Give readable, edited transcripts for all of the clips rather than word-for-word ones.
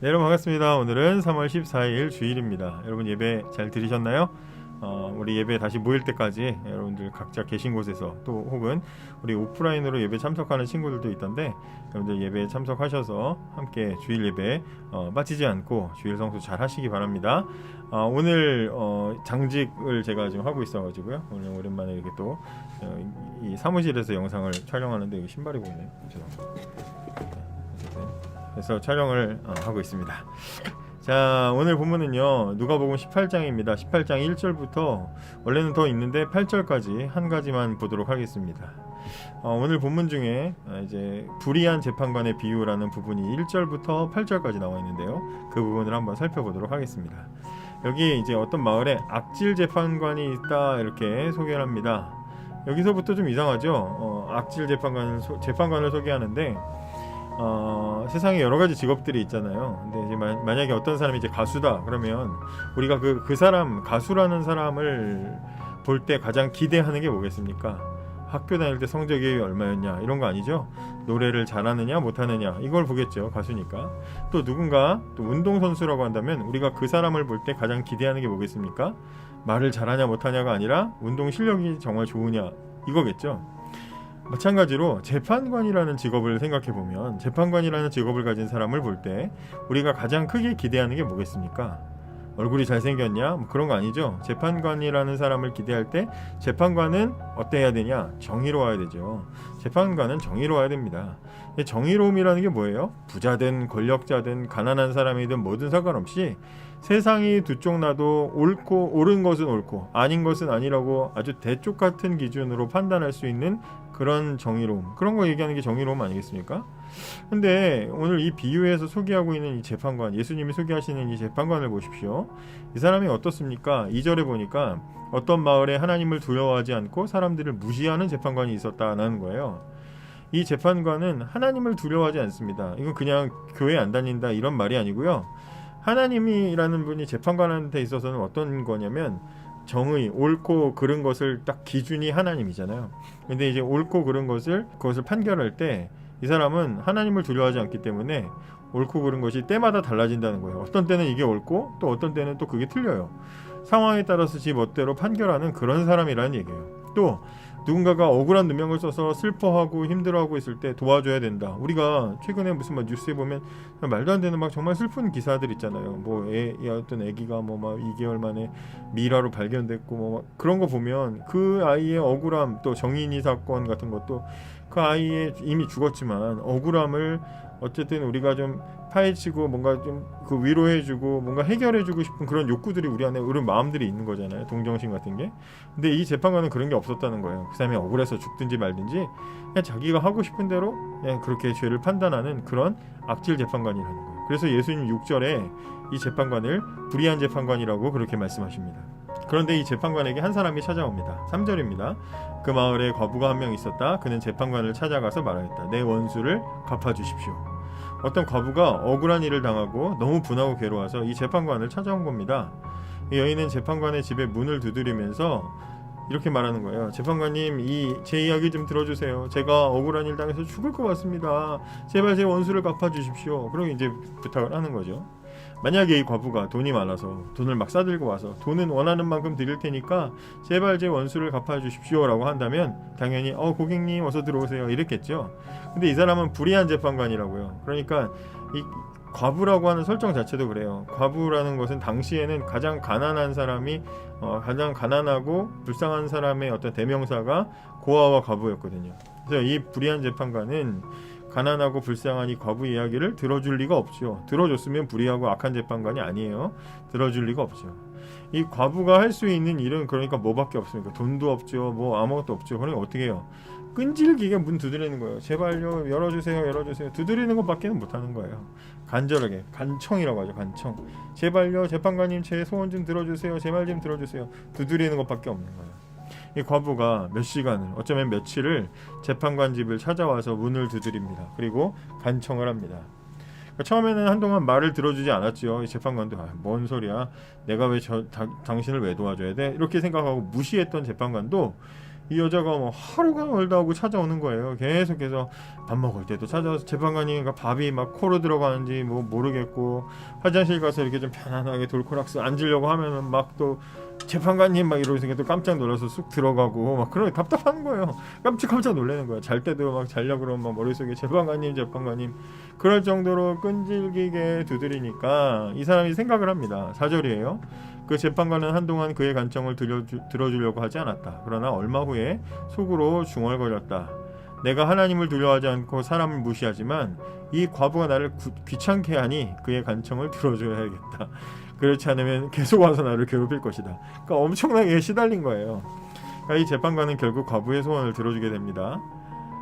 여러분 반갑습니다. 오늘은 3월 14일 주일입니다. 여러분 예배 잘 들으셨나요? 우리 예배 다시 모일 때까지 여러분들 각자 계신 곳에서 또 혹은 우리 오프라인으로 예배 참석하는 친구들도 있던데 여러분들 예배 참석하셔서 함께 주일 예배 빠지지 않고 주일 성수 잘 하시기 바랍니다. 오늘 장직을 제가 지금 하고 있어가지고요. 오늘 오랜만에 이렇게 또 이 사무실에서 영상을 촬영하는데 이거 신발이 보이네요. 죄송합니다. 그래서 촬영을 하고 있습니다. 자, 오늘 본문은요 누가복음 18장입니다. 18장 1절부터 원래는 더 있는데 8절까지 한 가지만 보도록 하겠습니다. 오늘 본문 중에 이제 불의한 재판관의 비유라는 부분이 1절부터 8절까지 나와 있는데요, 그 부분을 한번 살펴보도록 하겠습니다. 여기 이제 어떤 마을에 악질 재판관이 있다 이렇게 소개를 합니다. 여기서부터 좀 이상하죠. 악질 재판관을 소개하는데 세상에 여러 가지 직업들이 있잖아요. 근데 이제 만약에 어떤 사람이 이제 가수다 그러면 우리가 그 사람, 가수라는 사람을 볼 때 가장 기대하는 게 뭐겠습니까? 학교 다닐 때 성적이 얼마였냐 이런 거 아니죠? 노래를 잘하느냐 못하느냐 이걸 보겠죠, 가수니까. 또 누군가 또 운동선수라고 한다면 우리가 그 사람을 볼 때 가장 기대하는 게 뭐겠습니까? 말을 잘하냐 못하냐가 아니라 운동 실력이 정말 좋으냐 이거겠죠. 마찬가지로 재판관이라는 직업을 생각해보면 재판관이라는 직업을 가진 사람을 볼 때 우리가 가장 크게 기대하는 게 뭐겠습니까? 얼굴이 잘생겼냐? 뭐 그런 거 아니죠. 재판관이라는 사람을 기대할 때 재판관은 어때야 되냐? 정의로워야 되죠. 재판관은 정의로워야 됩니다. 정의로움이라는 게 뭐예요? 부자든 권력자든 가난한 사람이든 뭐든 상관없이 세상이 두 쪽 나도 옳은 것은 옳고 아닌 것은 아니라고 아주 대쪽 같은 기준으로 판단할 수 있는 그런 정의로움, 그런 거 얘기하는 게 정의로움 아니겠습니까? 근데 오늘 이 비유에서 소개하고 있는 이 재판관, 예수님이 소개하시는 이 재판관을 보십시오. 이 사람이 어떻습니까? 2절에 보니까 어떤 마을에 하나님을 두려워하지 않고 사람들을 무시하는 재판관이 있었다는 거예요. 이 재판관은 하나님을 두려워하지 않습니다. 이건 그냥 교회 안 다닌다 이런 말이 아니고요. 하나님이라는 분이 재판관한테 있어서는 어떤 거냐면 정의, 옳고 그른 것을 딱 기준이 하나님이잖아요. 근데 이제 옳고 그른 그것을 판결할 때 이 사람은 하나님을 두려워하지 않기 때문에 옳고 그른 것이 때마다 달라진다는 거예요. 어떤 때는 이게 옳고 또 어떤 때는 또 그게 틀려요. 상황에 따라서 지 멋대로 판결하는 그런 사람이라는 얘기예요. 또 누군가가 억울한 누명을 써서 슬퍼하고 힘들어하고 있을 때 도와줘야 된다. 우리가 최근에 무슨 뉴스에 보면 말도 안 되는 정말 슬픈 기사들 있잖아요. 어떤 아기가 막 2개월 만에 미라로 발견됐고 그런 거 보면 그 아이의 억울함, 또 정인이 사건 같은 것도 그 아이의 이미 죽었지만 억울함을 어쨌든 우리가 좀 파헤치고 뭔가 좀 그 위로해주고 뭔가 해결해주고 싶은 그런 욕구들이 우리 안에 그런 마음들이 있는 거잖아요. 동정심 같은 게. 근데 이 재판관은 그런 게 없었다는 거예요. 그 사람이 억울해서 죽든지 말든지 그냥 자기가 하고 싶은 대로 그냥 그렇게 죄를 판단하는 그런 악질 재판관이라는 거예요. 그래서 예수님 6절에 이 재판관을 불의한 재판관이라고 그렇게 말씀하십니다. 그런데 이 재판관에게 한 사람이 찾아옵니다. 3절입니다. 그 마을에 과부가 한 명 있었다. 그는 재판관을 찾아가서 말하였다. 내 원수를 갚아주십시오. 어떤 과부가 억울한 일을 당하고 너무 분하고 괴로워서 이 재판관을 찾아온 겁니다. 이 여인은 재판관의 집에 문을 두드리면서 이렇게 말하는 거예요. 재판관님, 제 이야기 좀 들어주세요. 제가 억울한 일 당해서 죽을 것 같습니다. 제발 제 원수를 갚아주십시오. 그러고 이제 부탁을 하는 거죠. 만약에 이 과부가 돈이 많아서 돈을 막 싸들고 와서 돈은 원하는 만큼 드릴 테니까 제발 제 원수를 갚아주십시오 라고 한다면 당연히 고객님 어서 들어오세요 이랬겠죠. 근데 이 사람은 불의한 재판관이라고요. 그러니까 이 과부라고 하는 설정 자체도 그래요. 과부라는 것은 당시에는 가장 가난한 사람이 가장 가난하고 불쌍한 사람의 어떤 대명사가 고아와 과부였거든요. 그래서 이 불의한 재판관은 가난하고 불쌍한 이 과부 이야기를 들어줄 리가 없죠. 들어줬으면 불의하고 악한 재판관이 아니에요. 들어줄 리가 없죠. 이 과부가 할 수 있는 일은 그러니까 뭐밖에 없습니까? 돈도 없죠. 아무것도 없죠. 그러니까 어떻게 해요? 끈질기게 문 두드리는 거예요. 제발요, 열어주세요. 두드리는 것밖에는 못하는 거예요. 간절하게, 간청이라고 하죠. 간청. 제발요, 재판관님 제 소원 좀 들어주세요. 제발 좀 들어주세요. 두드리는 것밖에 없는 거예요. 이 과부가 몇 시간을, 어쩌면 며칠을 재판관 집을 찾아와서 문을 두드립니다. 그리고 간청을 합니다. 처음에는 한동안 말을 들어주지 않았죠. 이 재판관도 뭔 소리야, 내가 왜 당신을 왜 도와줘야 돼? 이렇게 생각하고 무시했던 재판관도 이 여자가 뭐 하루가 멀다 하고 찾아오는 거예요. 계속해서 밥 먹을 때도 찾아와서 재판관이 밥이 막 코로 들어가는지 뭐 모르겠고, 화장실 가서 이렇게 좀 편안하게 돌코락스 앉으려고 하면은 막 또 재판관님 막 이러면서 또 깜짝 놀라서 쑥 들어가고 막 그런 답답한 거예요. 깜짝 놀라는 거야. 잘 때도 막 자려고 그러면 막 머릿속에 재판관님 그럴 정도로 끈질기게 두드리니까 이 사람이 생각을 합니다. 4절이에요. 그 재판관은 한동안 그의 간청을 들어주려고 하지 않았다. 그러나 얼마 후에 속으로 중얼거렸다. 내가 하나님을 두려워하지 않고 사람을 무시하지만 이 과부가 나를 귀찮게 하니 그의 간청을 들어줘야겠다. 그렇지 않으면 계속 와서 나를 괴롭힐 것이다. 그러니까 엄청나게 시달린 거예요. 그러니까 이 재판관은 결국 과부의 소원을 들어주게 됩니다.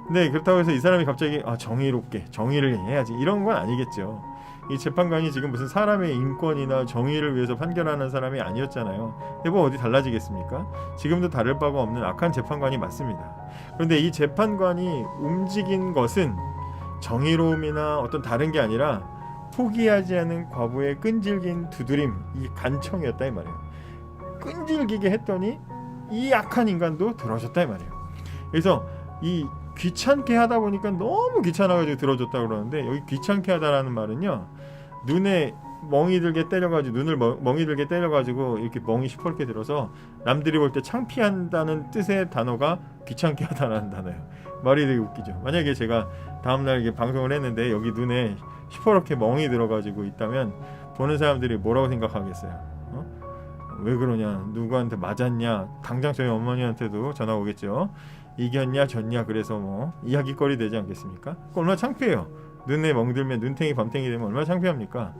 근데 그렇다고 해서 이 사람이 갑자기 정의롭게 정의를 해야지 이런 건 아니겠죠. 이 재판관이 지금 무슨 사람의 인권이나 정의를 위해서 판결하는 사람이 아니었잖아요. 뭐 어디 달라지겠습니까? 지금도 다를 바가 없는 악한 재판관이 맞습니다. 그런데 이 재판관이 움직인 것은 정의로움이나 어떤 다른 게 아니라 포기하지 않은 과부의 끈질긴 두드림, 이 간청이었다 이 말이에요. 끈질기게 했더니 이 악한 인간도 들어줬다 이 말이에요. 그래서 이 귀찮게 하다 보니까 너무 귀찮아가지고 들어줬다 그러는데, 여기 귀찮게 하다라는 말은요, 눈에 멍이 들게 때려가지고 눈을 멍이 들게 때려가지고 이렇게 멍이 시퍼렇게 들어서 남들이 볼 때 창피한다는 뜻의 단어가 귀찮게 하다라는 단어예요. 말이 되게 웃기죠. 만약에 제가 다음날 이게 방송을 했는데 여기 눈에 시퍼렇게 멍이 들어가지고 있다면 보는 사람들이 뭐라고 생각하겠어요? 왜 그러냐, 누구한테 맞았냐, 당장 저희 어머니한테도 전화 오겠죠. 이겼냐 졌냐, 그래서 뭐 이야기거리 되지 않겠습니까? 얼마나 창피해요. 눈에 멍들면, 눈탱이 밤탱이 되면 얼마나 창피합니까?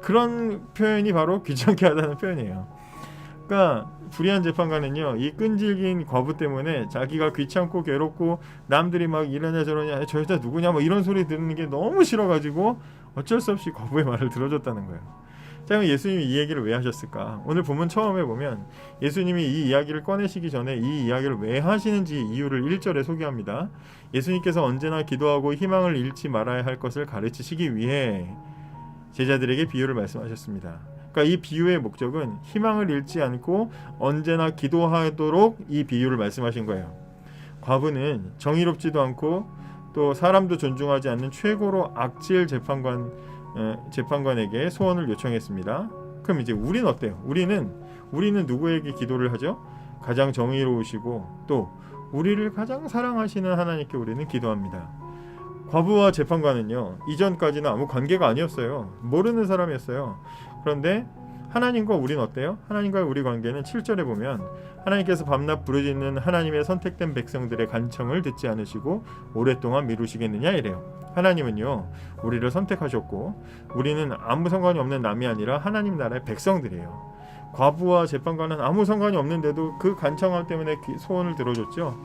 그런 표현이 바로 귀찮게 하다는 표현이에요. 그러니까 불의한 재판관은요, 이 끈질긴 과부 때문에 자기가 귀찮고 괴롭고 남들이 막 이러냐 저러냐, 저 여자 누구냐 뭐 이런 소리 듣는 게 너무 싫어가지고 어쩔 수 없이 과부의 말을 들어줬다는 거예요. 자, 그럼 예수님이 이 얘기를 왜 하셨을까? 오늘 본문 처음에 보면 예수님이 이 이야기를 꺼내시기 전에 이 이야기를 왜 하시는지 이유를 1절에 소개합니다. 예수님께서 언제나 기도하고 희망을 잃지 말아야 할 것을 가르치시기 위해 제자들에게 비유를 말씀하셨습니다. 그러니까 이 비유의 목적은 희망을 잃지 않고 언제나 기도하도록 이 비유를 말씀하신 거예요. 과부는 정의롭지도 않고 또 사람도 존중하지 않는 최고로 악질 재판관에게 소원을 요청했습니다. 그럼 이제 우리는 어때요? 우리는 누구에게 기도를 하죠? 가장 정의로우시고 또 우리를 가장 사랑하시는 하나님께 우리는 기도합니다. 과부와 재판관은요, 이전까지는 아무 관계가 아니었어요. 모르는 사람이었어요. 그런데 하나님과 우리는 어때요? 하나님과의 우리 관계는 7절에 보면 하나님께서 밤낮 부르짖는 하나님의 선택된 백성들의 간청을 듣지 않으시고 오랫동안 미루시겠느냐 이래요. 하나님은요, 우리를 선택하셨고 우리는 아무 상관이 없는 남이 아니라 하나님 나라의 백성들이에요. 과부와 재판관은 아무 상관이 없는데도 그 간청함 때문에 소원을 들어줬죠.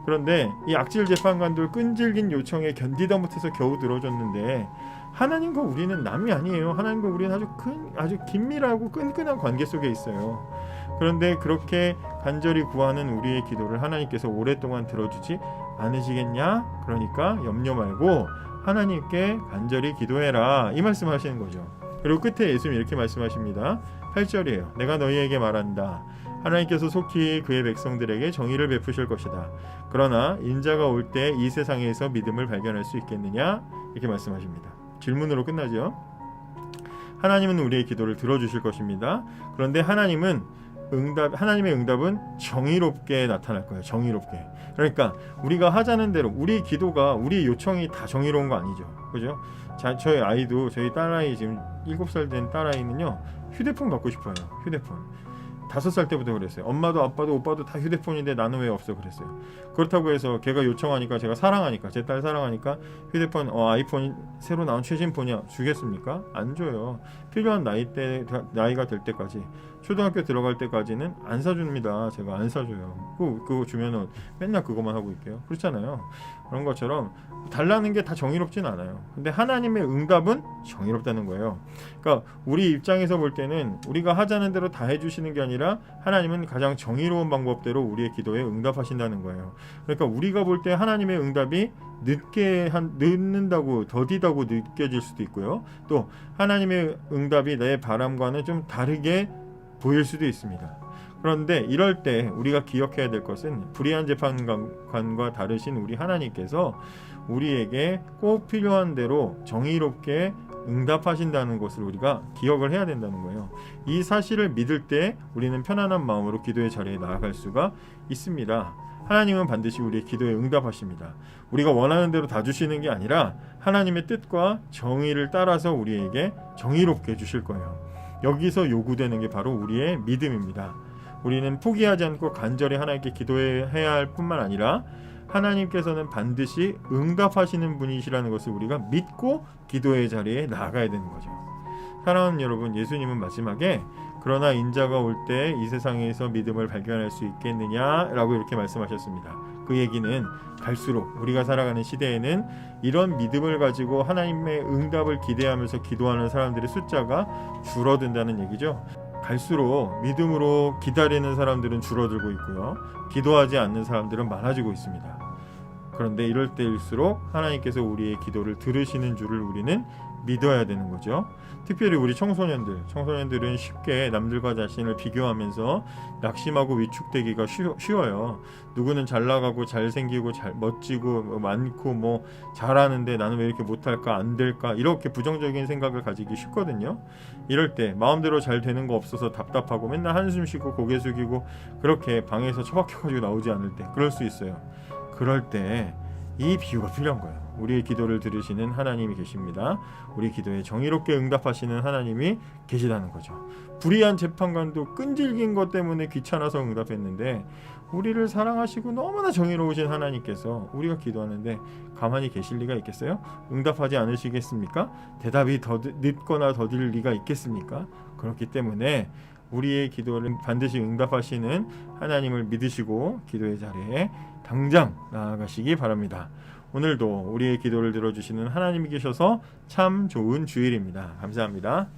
그런데 이 악질 재판관들 끈질긴 요청에 견디다 못해서 겨우 들어줬는데, 하나님과 우리는 남이 아니에요. 하나님과 우리는 아주 긴밀하고 끈끈한 관계 속에 있어요. 그런데 그렇게 간절히 구하는 우리의 기도를 하나님께서 오랫동안 들어주지 않으시겠냐? 그러니까 염려 말고 하나님께 간절히 기도해라, 이 말씀하시는 거죠. 그리고 끝에 예수님이 이렇게 말씀하십니다. 8절이에요. 내가 너희에게 말한다. 하나님께서 속히 그의 백성들에게 정의를 베푸실 것이다. 그러나 인자가 올 때 이 세상에서 믿음을 발견할 수 있겠느냐? 이렇게 말씀하십니다. 질문으로 끝나죠. 하나님은 우리의 기도를 들어주실 것입니다. 그런데 하나님의 응답은 정의롭게 나타날 거예요. 정의롭게. 그러니까 우리가 하자는 대로, 우리 기도가, 우리 요청이 다 정의로운 거 아니죠. 그죠? 저희 아이도, 저희 딸아이 지금 7살 된 딸아이는요, 휴대폰 갖고 싶어요. 휴대폰. 5살 때부터 그랬어요. 엄마도 아빠도 오빠도 다 휴대폰인데 나는 왜 없어 그랬어요. 그렇다고 해서 걔가 요청하니까, 제가 사랑하니까, 제 딸 사랑하니까 휴대폰 아이폰 새로 나온 최신 폰이야 주겠습니까? 안 줘요. 필요한 나이가 될 때까지, 초등학교 들어갈 때까지는 안 사줍니다. 제가 안 사줘요. 그거 주면은 맨날 그것만 하고 있게요. 그렇잖아요. 그런 것처럼 달라는 게 다 정의롭진 않아요. 근데 하나님의 응답은 정의롭다는 거예요. 그러니까 우리 입장에서 볼 때는 우리가 하자는 대로 다 해주시는 게 아니라 하나님은 가장 정의로운 방법대로 우리의 기도에 응답하신다는 거예요. 그러니까 우리가 볼 때 하나님의 응답이 늦는다고, 더디다고 느껴질 수도 있고요. 또 하나님의 응답이 내 바람과는 좀 다르게 보일 수도 있습니다. 그런데 이럴 때 우리가 기억해야 될 것은 불의한 재판관과 다르신 우리 하나님께서 우리에게 꼭 필요한 대로 정의롭게 응답하신다는 것을 우리가 기억을 해야 된다는 거예요. 이 사실을 믿을 때 우리는 편안한 마음으로 기도의 자리에 나아갈 수가 있습니다. 하나님은 반드시 우리의 기도에 응답하십니다. 우리가 원하는 대로 다 주시는 게 아니라 하나님의 뜻과 정의를 따라서 우리에게 정의롭게 주실 거예요. 여기서 요구되는 게 바로 우리의 믿음입니다. 우리는 포기하지 않고 간절히 하나님께 기도해야 할 뿐만 아니라 하나님께서는 반드시 응답하시는 분이시라는 것을 우리가 믿고 기도의 자리에 나아가야 되는 거죠. 사랑하는 여러분, 예수님은 마지막에 그러나 인자가 올 때 이 세상에서 믿음을 발견할 수 있겠느냐라고 이렇게 말씀하셨습니다. 그 얘기는 갈수록 우리가 살아가는 시대에는 이런 믿음을 가지고 하나님의 응답을 기대하면서 기도하는 사람들의 숫자가 줄어든다는 얘기죠. 갈수록 믿음으로 기다리는 사람들은 줄어들고 있고요. 기도하지 않는 사람들은 많아지고 있습니다. 그런데 이럴 때일수록 하나님께서 우리의 기도를 들으시는 줄을 우리는 믿어야 되는 거죠. 특별히 우리 청소년들은 쉽게 남들과 자신을 비교하면서 낙심하고 위축되기가 쉬워요. 누구는 잘 나가고 잘생기고 멋지고 많고 잘하는데 나는 왜 이렇게 못할까, 안 될까, 이렇게 부정적인 생각을 가지기 쉽거든요. 이럴 때 마음대로 잘 되는 거 없어서 답답하고 맨날 한숨 쉬고 고개 숙이고 그렇게 방에서 처박혀가지고 나오지 않을 때 그럴 수 있어요. 그럴 때 이 비유가 필요한 거예요. 우리의 기도를 들으시는 하나님이 계십니다. 우리 기도에 정의롭게 응답하시는 하나님이 계시다는 거죠. 불의한 재판관도 끈질긴 것 때문에 귀찮아서 응답했는데 우리를 사랑하시고 너무나 정의로우신 하나님께서 우리가 기도하는데 가만히 계실 리가 있겠어요? 응답하지 않으시겠습니까? 대답이 더 늦거나 더딜 리가 있겠습니까? 그렇기 때문에 우리의 기도를 반드시 응답하시는 하나님을 믿으시고 기도의 자리에 당장 나아가시기 바랍니다. 오늘도 우리의 기도를 들어주시는 하나님이 계셔서 참 좋은 주일입니다. 감사합니다.